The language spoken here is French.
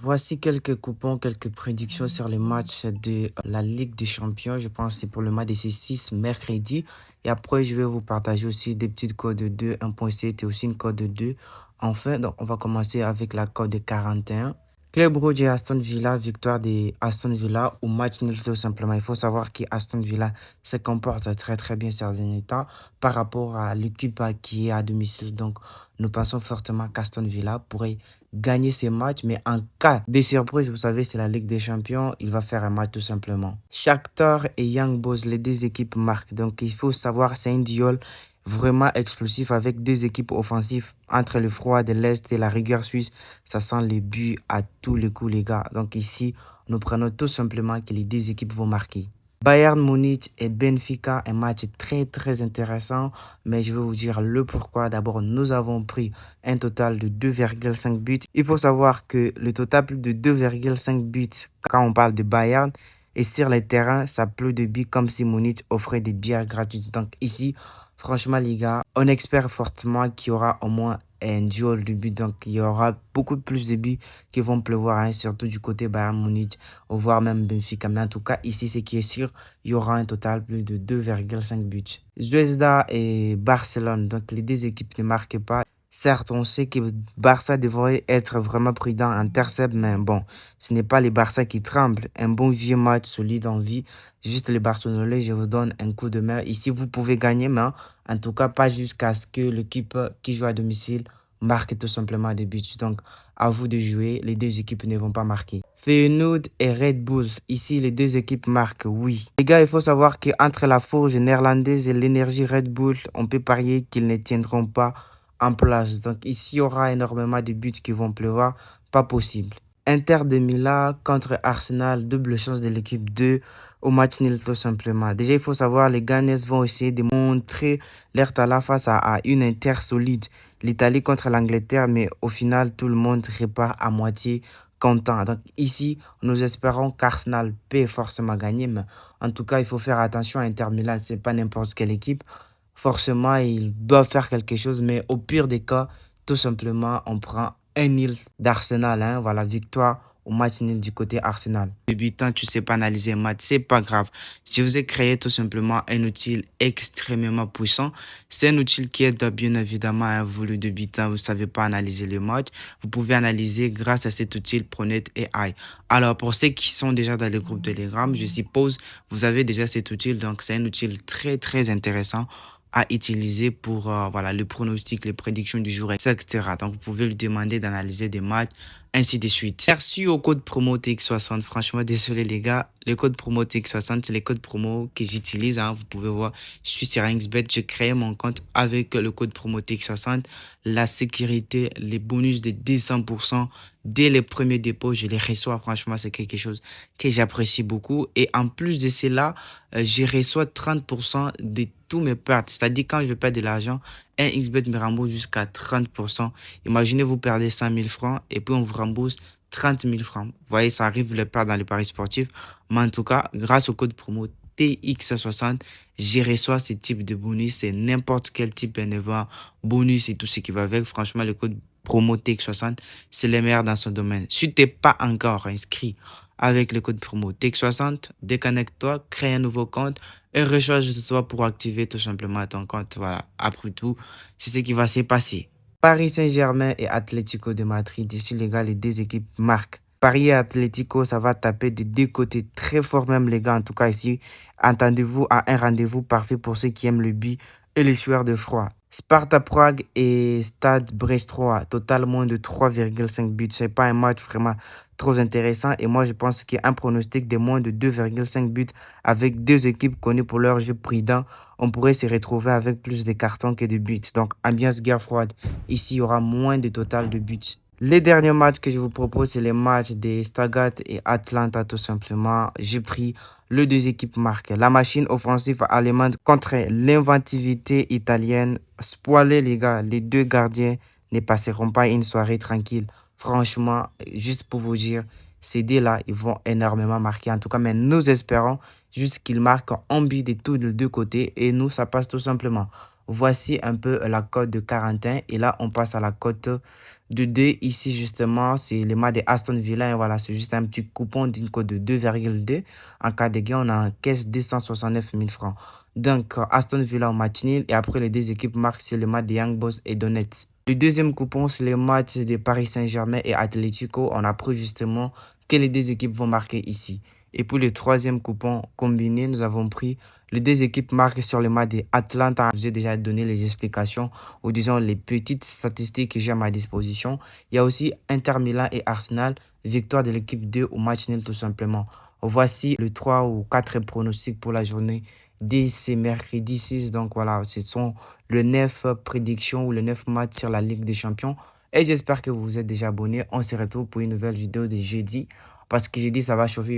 Voici quelques coupons, quelques prédictions sur les matchs de la Ligue des Champions. Je pense que c'est pour le match de ces 6 mercredi. Et après, je vais vous partager aussi des petites codes de 2, 1.7 et aussi une code de 2. Enfin, donc, on va commencer avec la code de 41. Club Rouge et Aston Villa, victoire de Aston Villa ou match nul tout simplement. Il faut savoir qu'Aston Villa se comporte très très bien ces derniers temps par rapport à l'équipe qui est à domicile. Donc, nous pensons fortement qu'Aston Villa pourrait gagner ces matchs, mais en cas de surprise, vous savez, c'est la Ligue des Champions, il va faire un match tout simplement. Shakhtar et Young Boys, les deux équipes marquent, donc il faut savoir, c'est un duel vraiment explosif avec deux équipes offensives entre le froid de l'Est et la rigueur suisse. Ça sent les buts à tous les coups, les gars. Donc ici, nous prenons tout simplement que les deux équipes vont marquer. Bayern Munich et Benfica, un match très très intéressant, mais je vais vous dire le pourquoi. D'abord, nous avons pris un total de 2,5 buts. Il faut savoir que le total de 2,5 buts, quand on parle de Bayern, et sur les terrains, ça pleut de buts comme si Munich offrait des bières gratuites. Donc ici, franchement les gars, on espère fortement qu'il y aura au moins un duel de buts. Donc il y aura beaucoup plus de buts qui vont pleuvoir, hein, surtout du côté Bayern Munich, voire même Benfica. Mais en tout cas, ici, ce qui est sûr, il y aura un total plus de 2,5 buts. Zvezda et Barcelone, donc les deux équipes ne marquent pas. Certes, on sait que Barça devrait être vraiment prudent en intercept, mais bon, ce n'est pas les Barça qui tremblent. Un bon vieux match solide en vie. Juste les Barcelonais, je vous donne un coup de main. Ici, vous pouvez gagner, mais en tout cas, pas jusqu'à ce que l'équipe qui joue à domicile marque tout simplement des buts. Donc, à vous de jouer. Les deux équipes ne vont pas marquer. Feyenoord et Red Bull. Ici, les deux équipes marquent, oui. Les gars, il faut savoir qu'entre la forge néerlandaise et l'énergie Red Bull, on peut parier qu'ils ne tiendront pas en place. Donc ici, il y aura énormément de buts qui vont pleuvoir. Pas possible. Inter de Milan contre Arsenal, double chance de l'équipe 2 au match nul tout simplement. Déjà, il faut savoir, les Gunners vont essayer de montrer leur talent face à une Inter solide. L'Italie contre l'Angleterre, mais au final, tout le monde repart à moitié content. Donc ici, nous espérons qu'Arsenal peut forcément gagner, mais en tout cas, il faut faire attention à Inter Milan, c'est pas n'importe quelle équipe. Forcément, ils doivent faire quelque chose, mais au pire des cas, tout simplement, on prend un nil d'Arsenal, hein, voilà, victoire au match nul du côté Arsenal. Débutant, tu sais pas analyser un match, c'est pas grave. Je vous ai créé tout simplement un outil extrêmement puissant. C'est un outil qui aide bien évidemment à vous le débutant, vous savez pas analyser les matchs. Vous pouvez analyser grâce à cet outil Pronet AI. Alors, pour ceux qui sont déjà dans le groupe Telegram, je suppose vous avez déjà cet outil, donc c'est un outil très très intéressant à utiliser pour voilà, le pronostic, les prédictions du jour, etc. Donc, vous pouvez lui demander d'analyser des matchs, ainsi de suite. Merci au code promo TX60. Franchement, désolé les gars. Le code promo TX60, c'est le code promo que j'utilise, hein. Vous pouvez voir, je suis sur XBet. J'ai créé mon compte avec le code promo TX60. La sécurité, les bonus de 200% dès les premiers dépôts, je les reçois. Franchement, c'est quelque chose que j'apprécie beaucoup. Et en plus de cela, je reçois 30% de tous mes pertes. C'est-à-dire, quand je perds de l'argent, un XBet me rembourse jusqu'à 30%. Imaginez, vous perdez 100 000 francs et puis on vous rembourse 30 000 francs. Vous voyez, ça arrive, vous le perdre dans les paris sportifs. Mais en tout cas, grâce au code promo TX60, je reçois ce type de bonus. C'est n'importe quel type d'événement, bonus et tout ce qui va avec. Franchement, le code promo TX60, c'est le meilleur dans son domaine. Si tu n'es pas encore inscrit avec le code promo TX60, déconnecte-toi, crée un nouveau compte et recharge-toi pour activer tout simplement ton compte. Voilà, après tout, c'est ce qui va se passer. Paris Saint-Germain et Atlético de Madrid. Ici, les gars, les deux équipes marquent. Paris et Atlético, ça va taper de deux côtés très fort même, les gars. En tout cas, ici, attendez-vous à un rendez-vous parfait pour ceux qui aiment le but et les sueurs de froid. Sparta Prague et Stade Brestois, totalement de 3,5 buts. C'est pas un match vraiment trop intéressant. Et moi, je pense qu'il y a un pronostic de moins de 2,5 buts avec deux équipes connues pour leur jeu prudent. On pourrait se retrouver avec plus de cartons que de buts. Donc, ambiance guerre froide. Ici, il y aura moins de total de buts. Les derniers matchs que je vous propose, c'est les matchs des Stuttgart et Atlanta, tout simplement. J'ai pris les deux équipes marquées. La machine offensive allemande contre l'inventivité italienne. Spoilé, les gars, les deux gardiens ne passeront pas une soirée tranquille. Franchement, juste pour vous dire, ces deux-là, ils vont énormément marquer. En tout cas, mais nous espérons juste qu'ils marquent un but de tous les deux côtés et nous, ça passe tout simplement. Voici un peu la cote de 41 et là, on passe à la cote de 2. Ici, justement, c'est le match de Aston Villa et voilà, c'est juste un petit coupon d'une cote de 2,2. En cas de gain, on a en caisse 269 000 francs. Donc, Aston Villa au match nul et après les deux équipes marquent sur le match de Young Boys et Donetsk. Le deuxième coupon, c'est le match de Paris Saint-Germain et Atlético. On a pris justement que les deux équipes vont marquer ici. Et pour le troisième coupon combiné, nous avons pris les deux équipes marquent sur le match de Atlanta. Je vous ai déjà donné les explications ou disons les petites statistiques que j'ai à ma disposition. Il y a aussi Inter Milan et Arsenal, victoire de l'équipe 2 au match nul tout simplement. Voici le 3 ou 4 pronostics pour la journée dès ce mercredi 6. Donc voilà, ce sont le 9 prédictions ou le 9 matchs sur la Ligue des Champions. Et j'espère que vous vous êtes déjà abonné. On se retrouve pour une nouvelle vidéo de jeudi parce que jeudi, ça va chauffer.